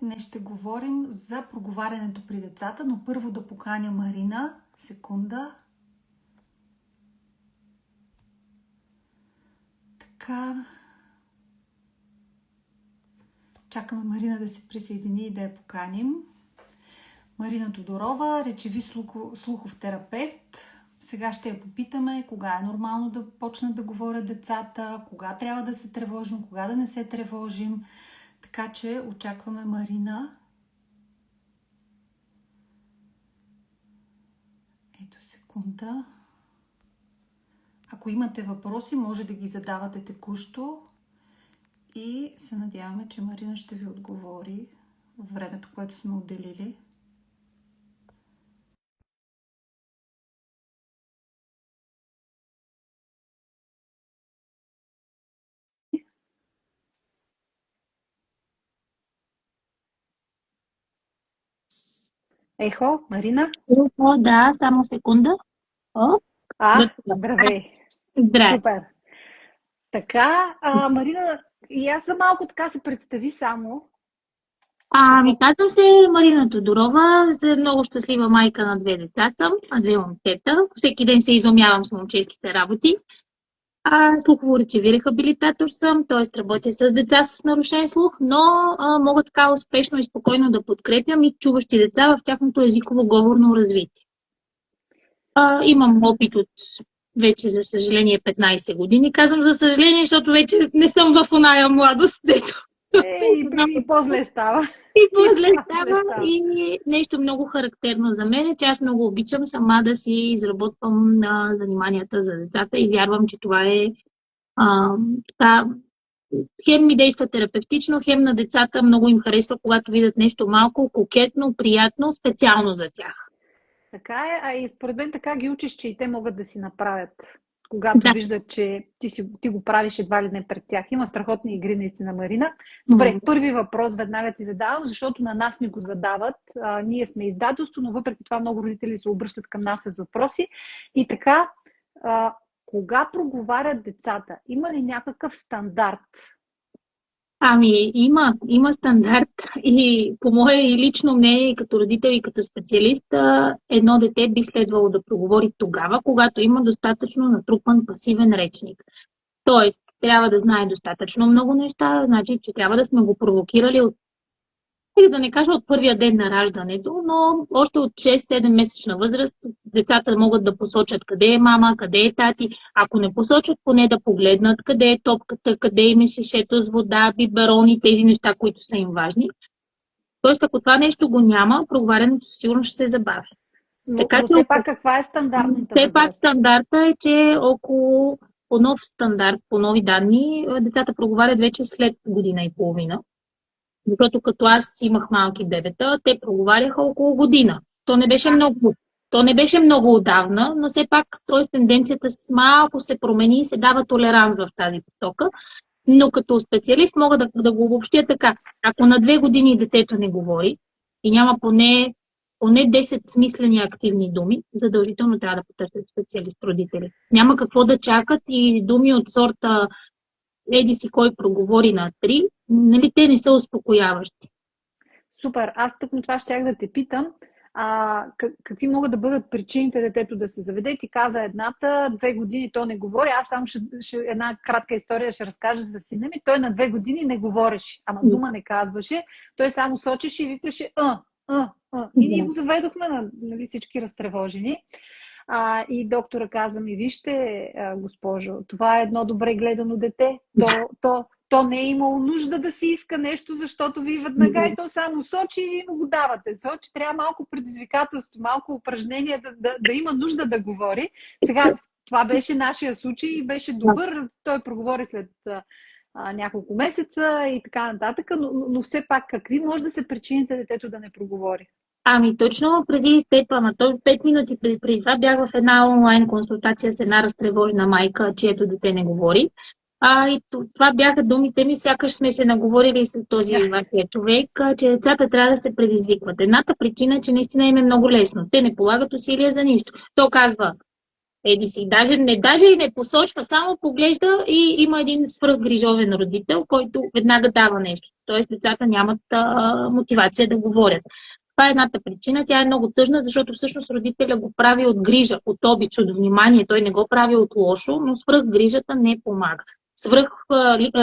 Днес ще говорим за проговарянето при децата, но първо да поканя Марина. Секунда. Така. Чакаме Марина да се присъедини и да я поканим. Марина Тодорова, речеви слухов терапевт. Сега ще я попитаме кога е нормално да почнат да говорят децата, кога трябва да се тревожим, кога да не се тревожим. Така че очакваме Марина. Ето секунда. Ако имате въпроси, може да ги задавате текущо и се надяваме, че Марина ще ви отговори в времето, което сме отделили. Ехо, Марина? О, да, само секунда. О, Здравей! Здравей! Супер! Така, Марина, и аз за малко така се представи само. Казвам се Марина Тодорова, много щастлива майка на 2 деца съм, на 2 момчета. Всеки ден се изумявам с момчешките работи. Слухово-речеви рехабилитатор съм, т.е. работя с деца с нарушен слух, но мога така успешно и спокойно да подкрепям и чуващи деца в тяхното езиково-говорно развитие. Имам опит от вече, за съжаление, 15 години. Казвам за съжаление, защото вече не съм в оная младост, дето. И по-зле става. И нещо много характерно за мен е, че аз много обичам сама да си изработвам на заниманията за децата и вярвам, че това е така, хем ми действа терапевтично, хем на децата много им харесва, когато видят нещо малко кокетно, приятно, специално за тях. Така е, и според мен така ги учиш, че и те могат да си направят, когато виждат, че ти го правиш едва ли не пред тях. Има страхотни игри, наистина, Марина. Добре, първи въпрос веднага ти задавам, защото на нас ни го задават. Ние сме издателство, но въпреки това много родители се обръщат към нас с въпроси. И така, кога проговарят децата? Има ли някакъв стандарт? Има стандарт и по мое лично мнение, като родител и като специалист, едно дете би следвало да проговори тогава, когато има достатъчно натрупан пасивен речник. Тоест, трябва да знае достатъчно много неща, значи, че трябва да сме го провокирали или да не кажа от първия ден на раждането, но още от 6-7 месечна възраст децата могат да посочат къде е мама, къде е тати. Ако не посочат, поне да погледнат къде е топката, къде им е шишето с вода, биберони, тези неща, които са им важни. Тоест, ако това нещо го няма, проговарянето сигурно ще се забави. Но все пак каква е стандартната възраст? Все пак стандарта е, че около по нов стандарт, по нови данни, децата проговарят вече след година и половина. Защото като аз имах малки бебета, те проговаряха около година. То не беше много отдавна, но все пак тенденцията малко се промени и се дава толеранс в тази посока. Но като специалист мога да го обобщя така. Ако на 2 години детето не говори и няма поне 10 смислени активни думи, задължително трябва да потърсят специалист родители. Няма какво да чакат и думи от сорта еди си кой проговори на 3, нали, те не са успокояващи. Супер, аз тъкмо това щях да те питам. Какви могат да бъдат причините детето да се заведе? Ти каза едната, 2 години то не говори. Аз само една кратка история ще разкажа за сина ми. Той на 2 години не говореше, ама дума не казваше. Той само сочеше и викаше И ние го заведохме на всички разтревожени. И доктора каза ми, вижте, госпожо, това е едно добре гледано дете. То не е имало нужда да си иска нещо, защото ви веднага и то само сочи и вие му го давате. Сочи, трябва малко предизвикателство, малко упражнение да има нужда да говори. Сега, това беше нашия случай и беше добър. Той проговори след няколко месеца и така нататък, но все пак какви може да се причините детето да не проговори? Точно преди теб, 5 минути преди това бях в една онлайн консултация с една разтревожена майка, чието дете не говори. И това бяха думите ми, сякаш сме се наговорили с този вашия човек, че децата трябва да се предизвикват. Едната причина е, че наистина им е много лесно. Те не полагат усилия за нищо. То казва, еди си. Даже и не посочва, само поглежда и има един свръхгрижовен родител, който веднага дава нещо. Тоест децата нямат мотивация да говорят. Това е едната причина. Тя е много тъжна, защото всъщност родителя го прави от грижа, от обич, от внимание. Той не го прави от лошо, но свръхгрижата не помага.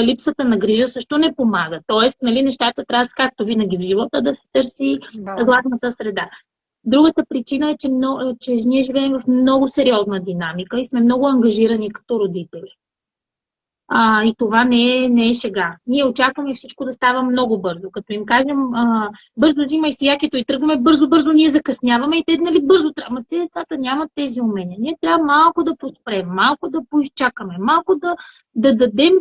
Липсата на грижа също не помага. Тоест, нали, нещата трябва, както винаги в живота, да се търси златната среда. Другата причина е, че ние живеем в много сериозна динамика и сме много ангажирани като родители. И това не е шега. Ние очакваме всичко да става много бързо. Като им кажем, бързо взимай си якето и тръгваме, бързо ние закъсняваме и те, нали, бързо трябва. Те децата нямат тези умения. Ние трябва малко да подспрем, малко да поизчакаме, малко да дадем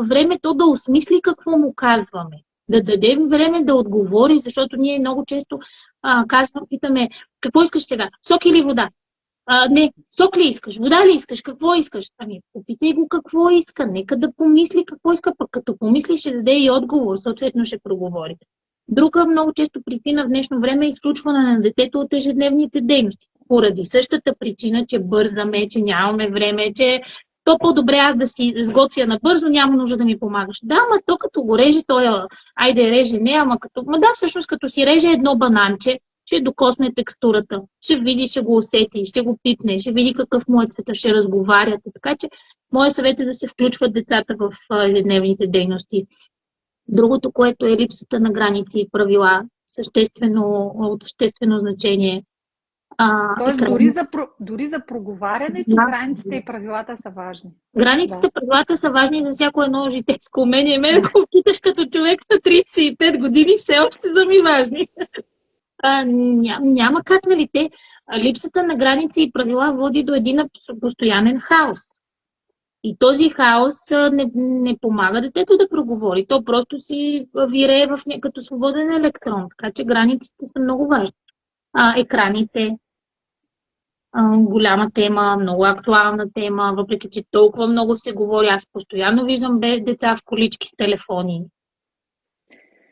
време то да осмисли какво му казваме. Да дадем време да отговори, защото ние много често питаме, какво искаш сега? Сок или вода? Не, сок ли искаш? Вода ли искаш? Какво искаш? Попитай го какво иска. Нека да помисли какво иска, пък като помисли ще даде и отговор, съответно ще проговори. Друга много често причина в днешно време е изключване на детето от ежедневните дейности. Поради същата причина, че бързаме, че нямаме време, че то по-добре аз да си сготвя набързо, няма нужда да ми помагаш. Да, ама то като го реже, айде реже не, всъщност като си реже едно бананче, ще докосне текстурата, ще види, ще го усети, ще го пипне, ще види какъв му е цвета, ще разговарят. Така че, моят съвет е да се включват децата в ежедневните дейности. Другото, което е липсата на граници и правила, от съществено значение. Тоест, дори за проговарянето, границите и правилата са важни. Границите и правилата са важни за всяко едно житейско умение. Мен, ако питаш като човек на 35 години, все още са ми важни. Няма как, нали, липсата на граници и правила води до един постоянен хаос. И този хаос не помага детето да проговори. То просто си вирее като свободен електрон. Така че границите са много важни. Екраните, голяма тема, много актуална тема, въпреки че толкова много се говори. Аз постоянно виждам деца в колички с телефони.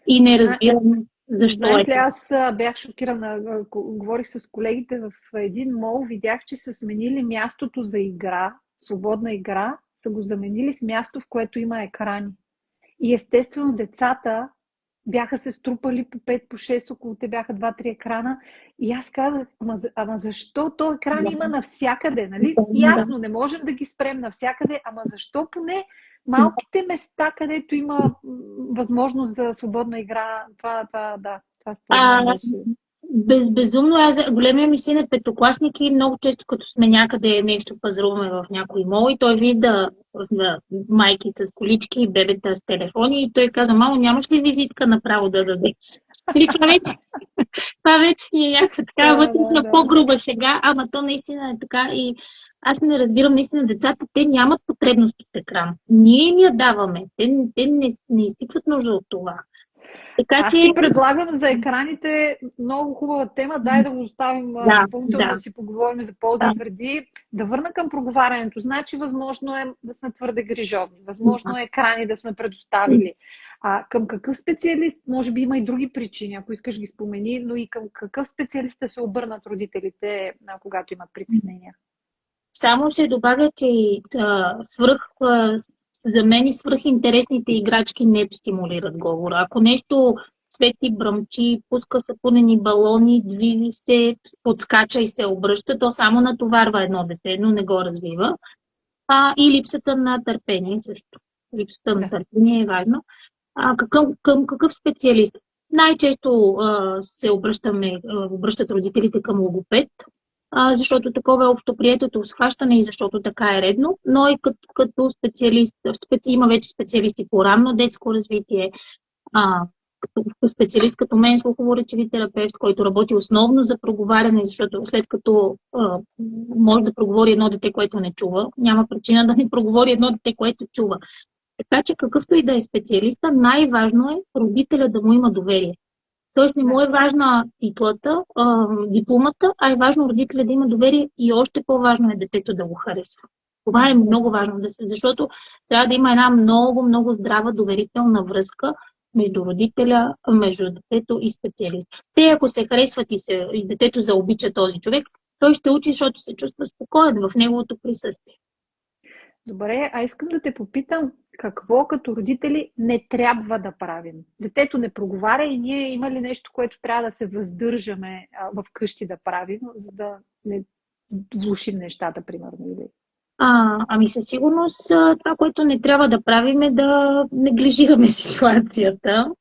И не разбирам защо Знаеш ли, аз бях шокирана. Говорих с колегите в един мол, видях, че са сменили мястото за игра, свободна игра, са го заменили с място, в което има екрани. И естествено децата бяха се струпали по 5, по 6, около те бяха 2-3 екрана. И аз казах, ама защо то екран има навсякъде? Нали? Ясно, не можем да ги спрем навсякъде, ама защо поне малките места, където има възможност за свободна игра, това според мен Безумно. Големия ми син е петокласник и много често като сме някъде нещо пазаруваме в някой мол и той вижда майки с колички, бебета с телефони и той каза, мамо, нямаш ли визитка направо да дадеш? И това вече ни е някаква така вътрешна по-груба шега, ама то наистина е така и аз не разбирам, наистина децата, те нямат потребност от екран. Ние им я даваме. Те не изпитват нужда от това. Аз ти предлагам за екраните много хубава тема. Дай да го оставим допълнително да си поговорим за ползи и вреди. Да върна към проговарянето. Значи, възможно е да сме твърде грижовни. Възможно е екрани да сме предоставили. Към какъв специалист, може би има и други причини, ако искаш ги спомени, но и към какъв специалист да се обърнат родителите, когато имат притеснения? Само ще добавя, че за мен и свръхинтересните играчки не стимулират говора. Ако нещо свети, бръмчи, пуска сапунени балони, движи се, подскача и се обръща, то само натоварва едно дете, но не го развива. И липсата на търпение също. Липсата на търпение е важно. Към какъв специалист? Най-често се обръщат родителите към логопед, защото такова е общоприетото схващане и защото така е редно, но и като специалист, има вече специалисти по ранно детско развитие, като специалист като мен, слухово-речеви терапевт, който работи основно за проговаряне, защото след като може да проговори едно дете, което не чува, няма причина да не проговори едно дете, което чува. Така че какъвто и да е специалиста, най-важно е родителя да му има доверие. Тоест не му е важна титлата, дипломата, а е важно родителя да има доверие и още по-важно е детето да го харесва. Това е много важно, защото трябва да има една много, много здрава доверителна връзка между родителя, между детето и специалист. Те, ако се харесват и детето заобича този човек, Той ще учи, защото се чувства спокоен в неговото присъствие. Добре, а искам да те попитам какво като родители не трябва да правим. Детето не проговаря и ние има ли нещо, което трябва да се въздържаме в къщи да правим, за да не влушим нещата, примерно. Ами със сигурност това, което не трябва да правим е да неглижираме ситуацията.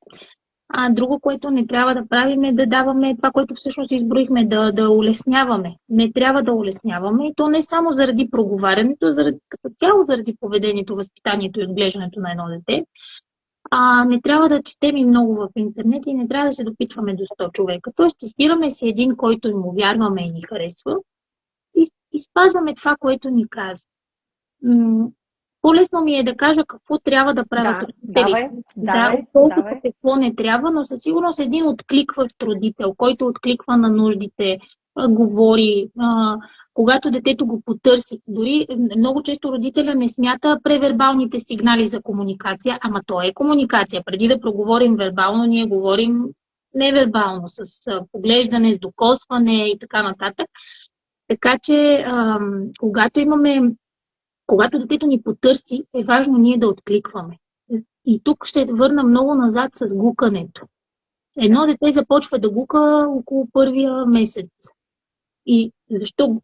Друго, което не трябва да правим е да даваме това, което всъщност изброихме, да улесняваме. Не трябва да улесняваме и то не само заради проговарянето, като цяло заради поведението, възпитанието и отглеждането на едно дете. Не трябва да четем и много в интернет и не трябва да се допитваме до 100 човека. Тоест, избираме си един, който му вярваме и ни харесва и спазваме това, което ни казва. По-лесно ми е да кажа какво трябва да правят родителите. Колкото какво не трябва, но със сигурност един откликващ родител, който откликва на нуждите, говори, когато детето го потърси. Дори много често родителя не смята превербалните сигнали за комуникация, ама то е комуникация. Преди да проговорим вербално, ние говорим невербално, с поглеждане, с докосване и така нататък. Така че, когато детето ни потърси, е важно ние да откликваме. И тук ще върна много назад с гукането. Едно дете започва да гука около първия месец. И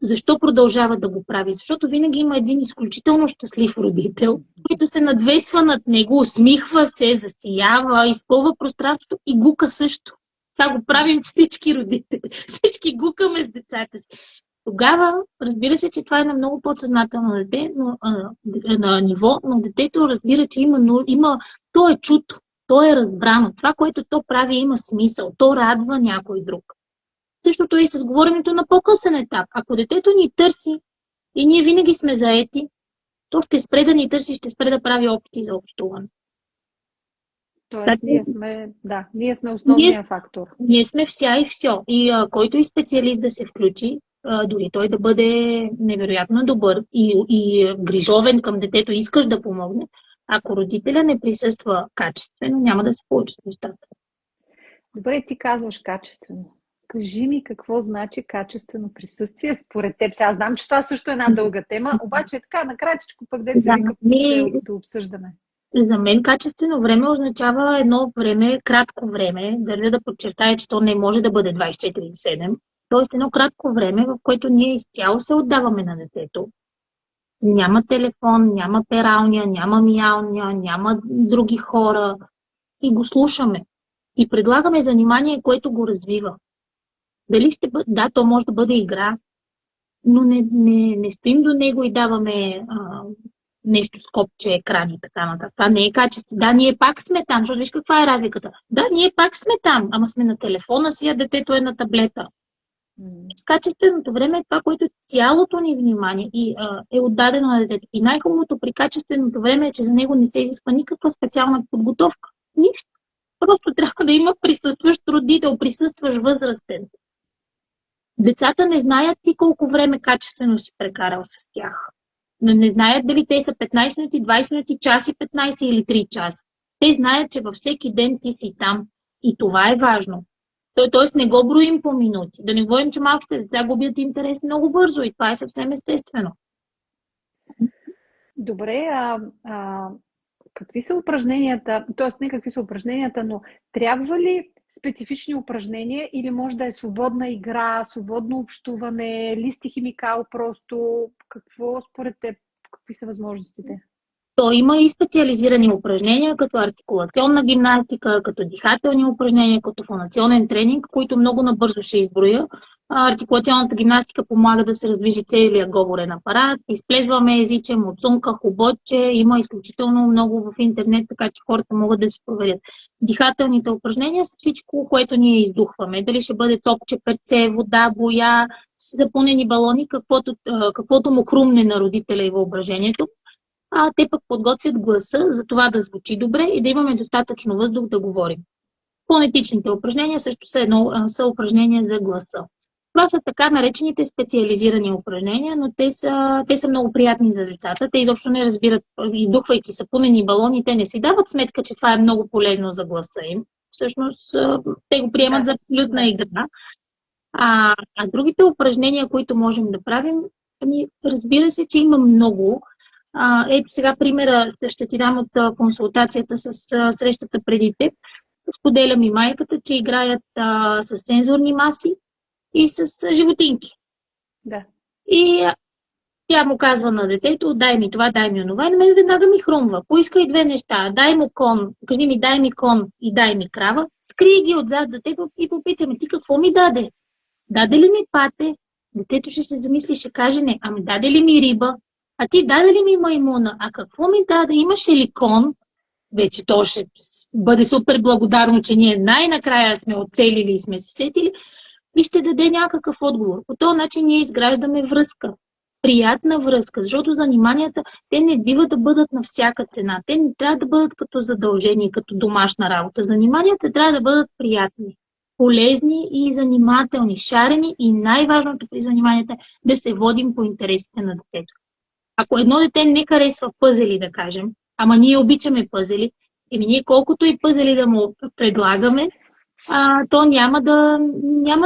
защо продължава да го прави? Защото винаги има един изключително щастлив родител, който се надвесва над него, усмихва се, засиява, изпълва пространството и гука също. Това го правим всички родители. Всички гукаме с децата си. Тогава, разбира се, че това е на много подсъзнателно дете, на ниво, но детето разбира, че то е чуто, то е разбрано. Това, което то прави, има смисъл, то радва някой друг. Същото е и с говоренето на по-късен етап. Ако детето ни търси и ние винаги сме заети, то ще спре да ни търси, ще спре да прави опити за общуване. Тоест, ние сме основния фактор. Ние сме вся и все. И който и специалист да се включи, дори той да бъде невероятно добър и грижовен към детето, искаш да помогне, ако родителя не присъства качествено, няма да се получат нещата. Добре, ти казваш качествено. Кажи ми какво значи качествено присъствие според теб. Сега знам, че това също е една дълга тема, обаче така накратичко пък да обсъждаме. За мен качествено време означава едно време, кратко време, държа да подчертая, че то не може да бъде 24/7. Тоест едно кратко време, в което ние изцяло се отдаваме на детето. Няма телефон, няма пералня, няма миялня, няма други хора. И го слушаме. И предлагаме занимание, което го развива. Дали ще бъде? Да, то може да бъде игра, но не стоим до него и даваме нещо с копче, екран и така нататък. Това не е качество. Да, ние пак сме там, защото виж каква е разликата. Да, ние пак сме там, ама сме на телефона си, а детето е на таблета. С качественото време е това, което цялото ни внимание е отдадено на детето. И най-хубавото при качественото време е, че за него не се изисква никаква специална подготовка. Нищо. Просто трябва да има присъстващ родител, присъстващ възрастен. Децата не знаят ти колко време качествено си прекарал с тях. Но не знаят дали те са 15 минути, 20 минути, час и 15 или 3 часа. Те знаят, че във всеки ден ти си там. И това е важно. Тоест не го броим по минути. Да не говорим, че малките деца губят интерес много бързо и това е съвсем естествено. Добре, какви са упражненията, т.е. не какви са упражненията, но трябва ли специфични упражнения или може да е свободна игра, свободно общуване, лист и химикал просто? Какво според теб, какви са възможностите? То има и специализирани упражнения, като артикулационна гимнастика, като дихателни упражнения, като фонационен тренинг, които много набързо ще изброя. Артикулационната гимнастика помага да се раздвижи целият говорен апарат, изплезваме езиче, муцунка, хоботче, има изключително много в интернет, така че хората могат да си проверят. Дихателните упражнения са всичко, което ние издухваме. Дали ще бъде топче, перце, вода, боя, запълнени балони, каквото му хрумне на родителя и въображението. Те пък подготвят гласа за това да звучи добре и да имаме достатъчно въздух да говорим. Фонетичните упражнения също са упражнения за гласа. Това са така наречените специализирани упражнения, но те са много приятни за децата. Те изобщо не разбират, издухвайки сапунени балони, те не си дават сметка, че това е много полезно за гласа им. Всъщност, те го приемат за абсолютна игра. Другите упражнения, които можем да правим, разбира се, че има много. Ето сега примера ще ти дам от консултацията с срещата преди теб. Споделя ми майката, че играят с сензорни маси и с животинки. Да. И тя му казва на детето, дай ми това, дай ми онова. И на мен веднага ми хрумва. Поискай две неща. Дай му кон, кажи ми, дай ми кон и дай ми крава. Скрий ги отзад за теб и попитай ме, ти какво ми даде? Даде ли ми пате? Детето ще се замисли, ще каже не. Ами даде ли ми риба? А ти даде ли ми маймуна? А какво ми даде? Имаше ли кон? Вече то ще бъде супер благодарно, че ние най-накрая сме оцелили и сме се сетили и ще даде някакъв отговор. По този начин ние изграждаме връзка. Приятна връзка, защото заниманията, те не бива да бъдат на всяка цена. Те не трябва да бъдат като задължение, като домашна работа. Заниманията трябва да бъдат приятни, полезни и занимателни, шарени и най-важното при заниманията е да се водим по интересите на детето. Ако едно дете не харесва пъзели, да кажем, ама ние обичаме пъзели, ние колкото и пъзели да му предлагаме, то няма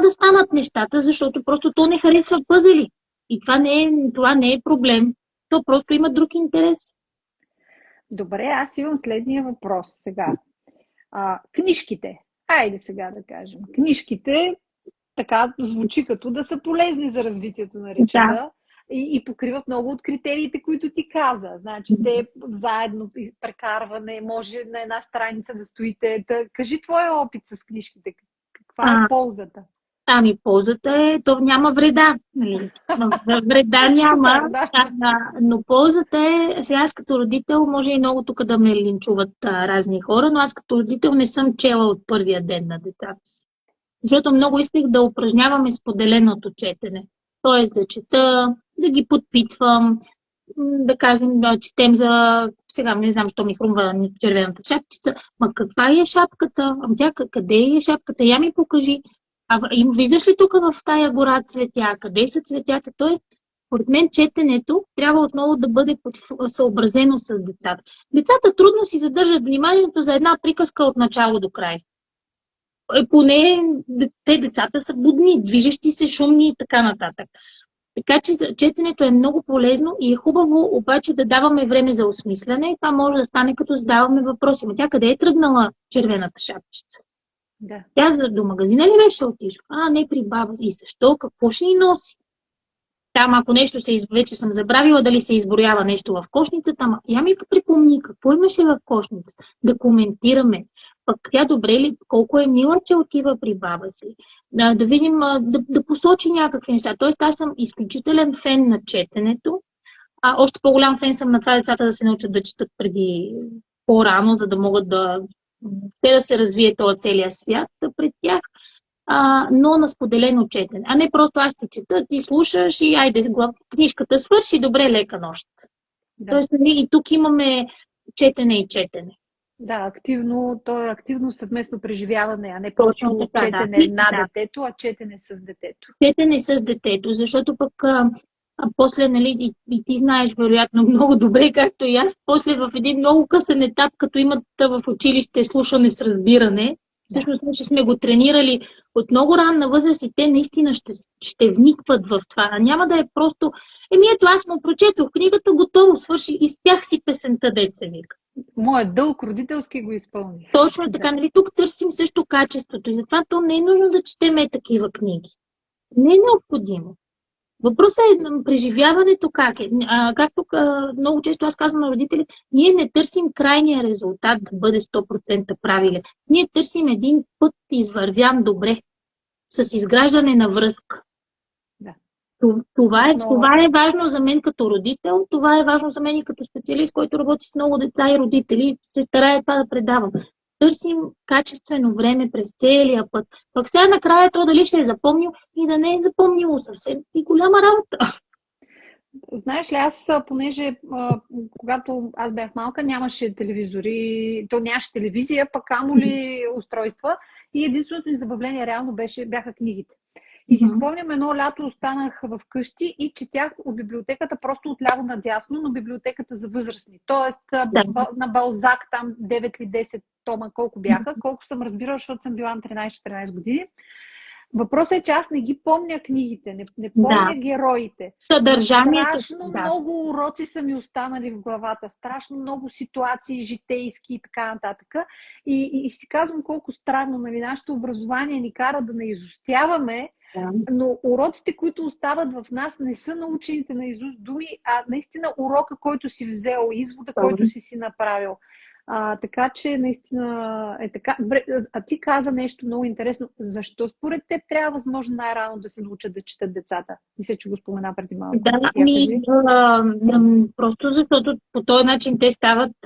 да станат нещата, защото просто то не харесва пъзели. И това не е проблем. То просто има друг интерес. Добре, аз имам следния въпрос сега. Книжките. Айде сега да кажем. Книжките така звучи като да са полезни за развитието на речта. Да. И покриват много от критериите, които ти каза. Значи, те заедно прекарване, може на една страница да стоите. Кажи твоя опит с книжките. Каква е ползата? Ползата е, то няма вреда. Нали? Вреда няма, супер, да. Но ползата е, сега аз като родител, може и много тук да ме линчуват разни хора, но аз като родител не съм чела от първия ден на децата си. Защото много исках да упражняваме споделеното четене. Тоест да чета, да ги подпитвам, да кажем, да четем за... Сега не знам, що ми хрумва червената шапчица. Ма каква е шапката? Тя къде е шапката? Я ми покажи. Виждаш ли тук в тая гора цветя? Къде са цветята? Тоест, според мен четенето трябва отново да бъде съобразено с децата. Децата трудно си задържат вниманието за една приказка от начало до край. Поне децата са будни, движещи се, шумни и така нататък. Така че четенето е много полезно и е хубаво обаче да даваме време за осмисляне. Това може да стане като задаваме въпроси. Ма тя къде е тръгнала червената шапчица? Да. Тя до магазина ли беше отишла? Не при баба. И защо? Какво ще ни носи? Там, ако нещо вече съм забравила дали се изброява нещо в кошницата, я ми припомни какво имаше в кошницата. Да коментираме. Пък тя добре ли, колко е мила, че отива при баба си. Да видим, да посочи някакви неща. Тоест, аз съм изключителен фен на четенето. Още по-голям фен съм на това децата да се научат да четат преди по-рано, за да могат те да се развие този целия свят пред тях. Но на споделено четене. А не просто аз ти чета, ти слушаш и айде, книжката свърши, добре, лека нощ. Да. Тоест, и тук имаме четене и четене. Да, то е активно съвместно преживяване, а не просто четене на детето, а четене с детето. Четене с детето, защото пък после, нали, и ти знаеш вероятно много добре, както и аз, после в един много късен етап, като имат в училище слушане с разбиране, всъщност ние сме го тренирали от много ранна възраст и те наистина ще вникват в това. А няма да е просто, ето аз му прочетох книгата, готово свърши, изпях си песента, деца вика. Моят дълг родителски го изпълни. Точно така, нали, тук търсим също качеството и затова то не е нужно да четеме такива книги. Не е необходимо. Въпросът е преживяването как е. Както много често аз казвам на родителите, ние не търсим крайния резултат да бъде 100% правилен. Ние търсим един път извървян добре, с изграждане на връзка. Да. Това е важно за мен като родител, това е важно за мен и като специалист, който работи с много деца и родители, се старае това да предавам. Търсим качествено време през целия път. Пък сега накрая то дали ще е запомнил и да не е запомнило съвсем и голяма работа. Знаеш ли, аз, понеже когато аз бях малка, нямаше телевизори, то нямаше телевизия, пък камо ли устройства и единственото ни забавление реално бяха книгите. И си спомням, едно лято останах в къщи и четях от библиотеката просто отляво надясно, но библиотеката за възрастни. Тоест на Балзак там 9 или 10 тома, колко бяха, колко съм разбирала, защото съм била на 13-14 години. Въпросът е, че аз не ги помня книгите, не Да. помня героите. Съдържанието. Страшно Да. много уроци са ми останали в главата, страшно много ситуации, житейски и така нататък. И си казвам колко странно, нали, нашето образование ни кара да не изостяваме, Да. но уроците, които остават в нас, не са научените наизуст думи, а наистина урока, който си взел, извода, който си направил. Така че наистина е така. А ти каза нещо много интересно. Защо според теб трябва възможно най-рано да се научат да четат децата? Мисля, че го спомена преди малко. Да, просто защото по този начин те стават,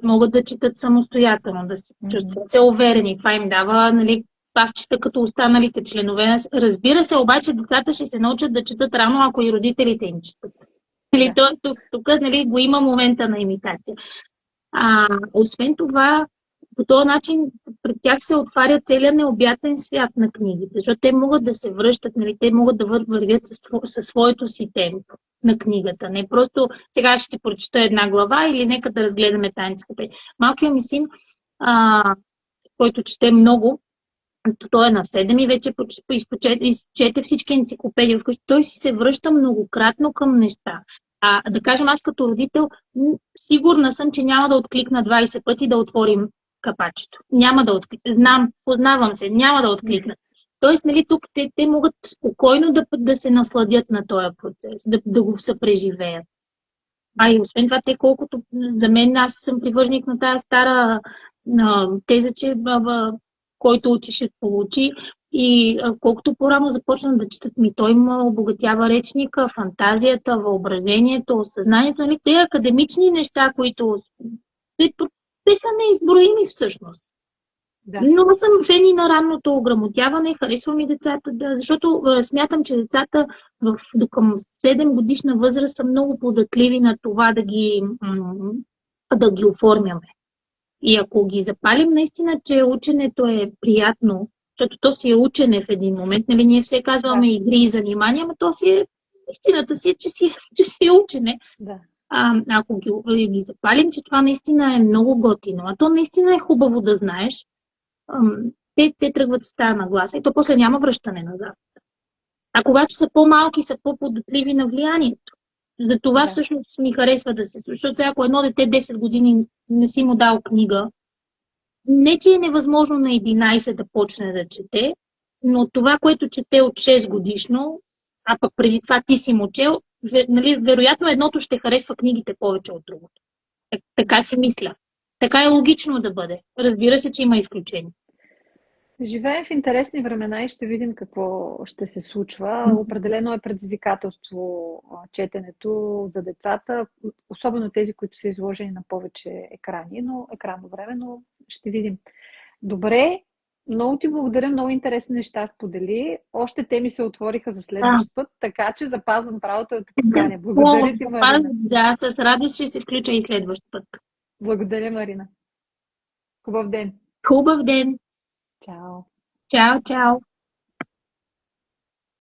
могат да четат самостоятелно, да се чувстват се уверени. Това им дава, нали, аз чета като останалите членове. Разбира се, обаче децата ще се научат да четат рано, ако и родителите им четат. Нали, тук нали, го има момента на имитация. Освен това, по този начин пред тях се отваря целият необятен свят на книгите, защото те могат да се връщат, нали, те могат да вървят със своето си темпо на книгата. Не просто сега ще прочета една глава или нека да разгледаме тази енциклопедия. Малкият ми син, който чете много, той е на 7 и вече изчете всички енциклопедии. Той си се връща многократно към неща. Да кажем, аз като родител, сигурна съм, че няма да откликна 20 пъти да отворим капачето. Няма да откликна. Познавам се, няма да откликна. Тоест, нали, тук те могат спокойно да се насладят на този процес, да го съпреживеят. И освен това, те колкото за мен, аз съм привърженик на тази стара теза, че който учи, ще получи. И колкото по-рано започнат да четат, той им обогатява речника, фантазията, въображението, осъзнанието. Нали? Те академични неща, които те са неизброими всъщност. Да. Но съм фен и на ранното ограмотяване, харесвам и децата, защото смятам, че децата до към 7 годишна възраст са много податливи на това да ги оформяме. И ако ги запалим наистина, че ученето е приятно, защото то си е учене в един момент, нали, ние все казваме игри и занимания, но то си е, истината си е, че си е учене. Да. Ако ги запалим, че това наистина е много готино, а то наистина е хубаво да знаеш, те тръгват с тази нагласа и то после няма връщане назад. А когато са по-малки, са по-податливи на влиянието. Затова всъщност ми харесва да се случва. Защото ако едно дете 10 години не си му дал книга, не че е невъзможно на 11 да почне да чете, но това, което чете от 6 годишно, а пък преди това ти си му чел, нали, вероятно едното ще харесва книгите повече от другото. Така си мисля. Така е логично да бъде. Разбира се, че има изключения. Живеем в интересни времена и ще видим какво ще се случва. Определено е предизвикателство четенето за децата, особено тези, които са изложени на повече екрани, но екранно време, но ще видим. Добре, много ти благодаря, много интересни неща сподели. Още теми се отвориха за следващ път, така че запазвам правото да те поканя. Благодаря ти, Марина. Да, с радост ще се включа и следващ път. Благодаря, Марина. Хубав ден. Хубав ден. Чао. Чао, чао.